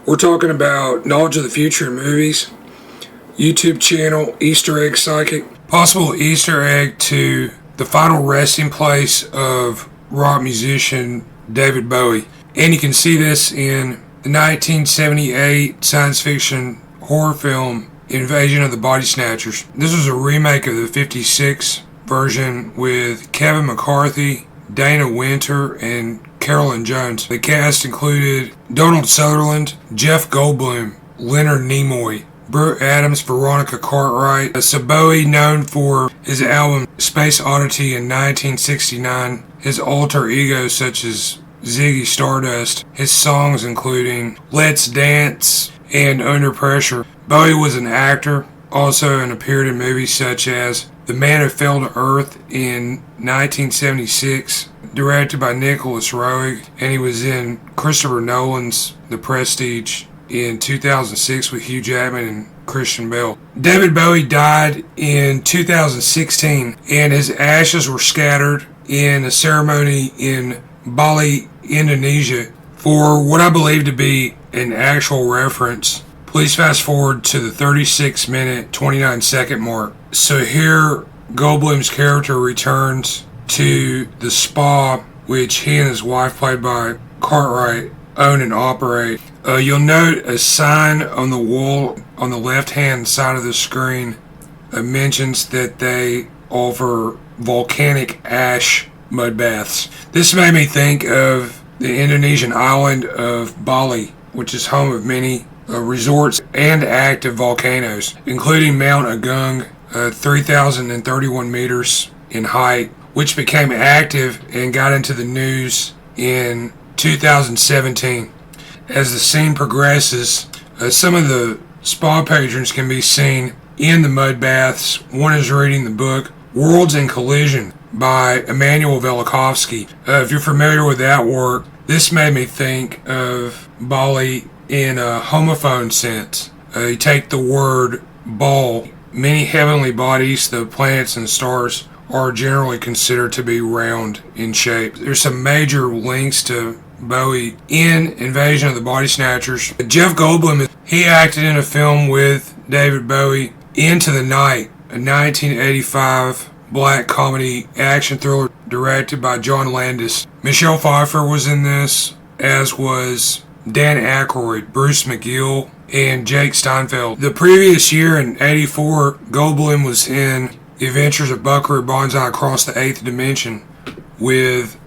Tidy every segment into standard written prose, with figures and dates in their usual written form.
We're talking about knowledge of the future in movies, YouTube channel, Easter egg psychic, possible Easter egg to the final resting place of rock musician David Bowie. And you can see this in the 1978 science fiction horror film Invasion of the Body Snatchers. This was a remake of the 56 version with Kevin McCarthy, Dana Winter, and Carolyn Jones. The cast included Donald Sutherland, Jeff Goldblum, Leonard Nimoy, Brett Adams, Veronica Cartwright. Bowie, known for his album Space Oddity in 1969, his alter egos such as Ziggy Stardust, his songs including Let's Dance and Under Pressure. Bowie was an actor, also and appeared in movies such as The Man Who Fell to Earth in 1976, directed by Nicholas Roeg, and he was in Christopher Nolan's The Prestige in 2006 with Hugh Jackman and Christian Bale. David Bowie died in 2016, and his ashes were scattered in a ceremony in Bali, Indonesia. For what I believe to be an actual reference, please fast forward to the 36-minute, 29-second mark. So here, Goldblum's character returns to the spa, which he and his wife, played by Cartwright, own and operate. You'll note a sign on the wall on the left-hand side of the screen mentions that they offer volcanic ash mud baths. This made me think of the Indonesian island of Bali, which is home of many resorts and active volcanoes, including Mount Agung, 3,031 meters in height, which became active and got into the news in 2017. As the scene progresses, some of the spa patrons can be seen in the mud baths. One is reading the book Worlds in Collision by Immanuel Velikovsky. If you're familiar with that work, this made me think of Bali in a homophone sense. You take the word ball. Many heavenly bodies, the planets and stars, are generally considered to be round in shape. There's some major links to Bowie in Invasion of the Body Snatchers. Jeff Goldblum, he acted in a film with David Bowie, Into the Night, a 1985 black comedy action thriller directed by John Landis. Michelle Pfeiffer was in this, as was Dan Aykroyd, Bruce McGill, and Jake Steinfeld. The previous year, in '84, Goldblum was in The Adventures of Buckaroo Banzai Across the Eighth Dimension with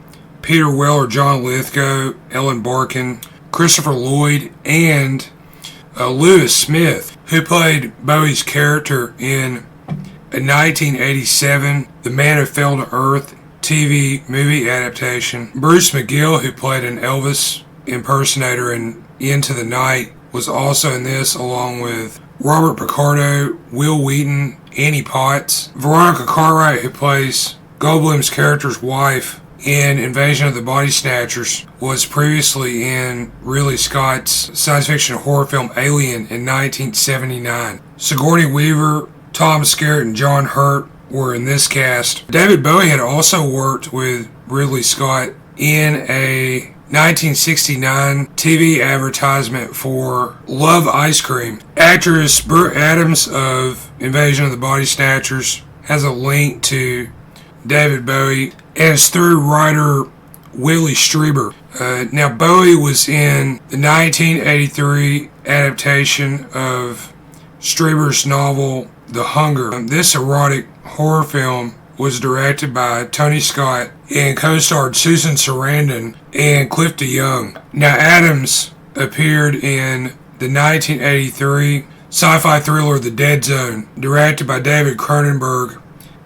Peter Weller, John Lithgow, Ellen Barkin, Christopher Lloyd, and Lewis Smith, who played Bowie's character in a 1987 The Man Who Fell to Earth TV movie adaptation. Bruce McGill, who played an Elvis impersonator in Into the Night, was also in this, along with Robert Picardo, Will Wheaton, Annie Potts. Veronica Cartwright, who plays Goldblum's character's wife in Invasion of the Body Snatchers, was previously in Ridley Scott's science fiction horror film Alien in 1979. Sigourney Weaver, Tom Skerritt, and John Hurt were in this cast. David Bowie had also worked with Ridley Scott in a 1969 TV advertisement for Love Ice Cream. Actress Brett Adams of Invasion of the Body Snatchers has a link to David Bowie, and it's through writer Willie Strieber. Now, Bowie was in the 1983 adaptation of Strieber's novel The Hunger. This erotic horror film was directed by Tony Scott and co-starred Susan Sarandon and Cliff DeYoung. Now, Adams appeared in the 1983 sci-fi thriller The Dead Zone, directed by David Cronenberg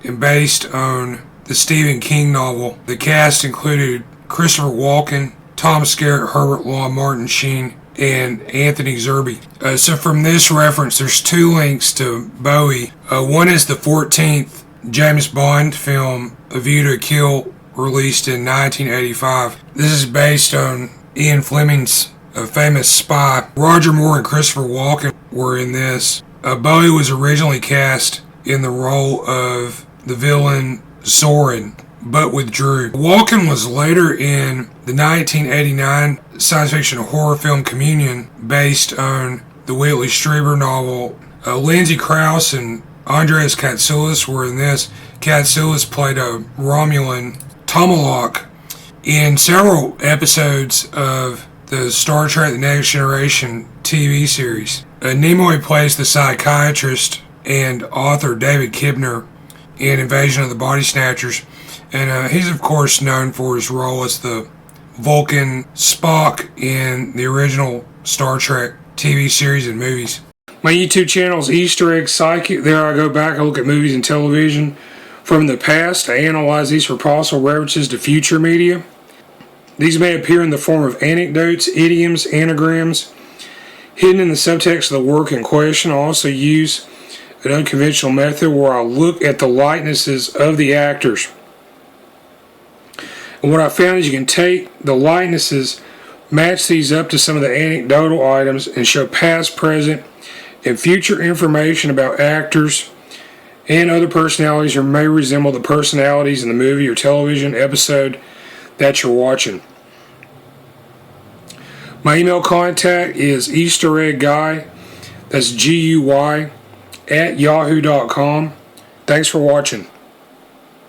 and based on the Stephen King novel. The cast included Christopher Walken, Tom Skerritt, Herbert Law, Martin Sheen, and Anthony Zerbe. So from this reference, there's two links to Bowie. One is the 14th James Bond film, A View to a Kill, released in 1985. This is based on Ian Fleming's famous spy. Roger Moore and Christopher Walken were in this. Bowie was originally cast in the role of the villain Zorin, but withdrew. Walken was later in the 1989 science fiction horror film Communion, based on the Whitley Strieber novel. Lindsay Krause and Andreas Katsulas were in this. Katsulas played a Romulan Tomalak in several episodes of the Star Trek The Next Generation TV series. Nimoy plays the psychiatrist and author David Kibner in Invasion of the Body Snatchers, and he's of course known for his role as the Vulcan Spock in the original Star Trek TV series and movies. My YouTube channel is Easter Egg Psychic. There I go back and look at movies and television from the past. I analyze these for possible references to future media. These may appear in the form of anecdotes, idioms, anagrams, hidden in the subtext of the work in question. I also use an unconventional method where I look at the likenesses of the actors. And what I found is you can take the likenesses, match these up to some of the anecdotal items, and show past, present, and future information about actors and other personalities who may resemble the personalities in the movie or television episode that you're watching. My email contact is eastereggguy, that's GUY, @yahoo.com. Thanks for watching.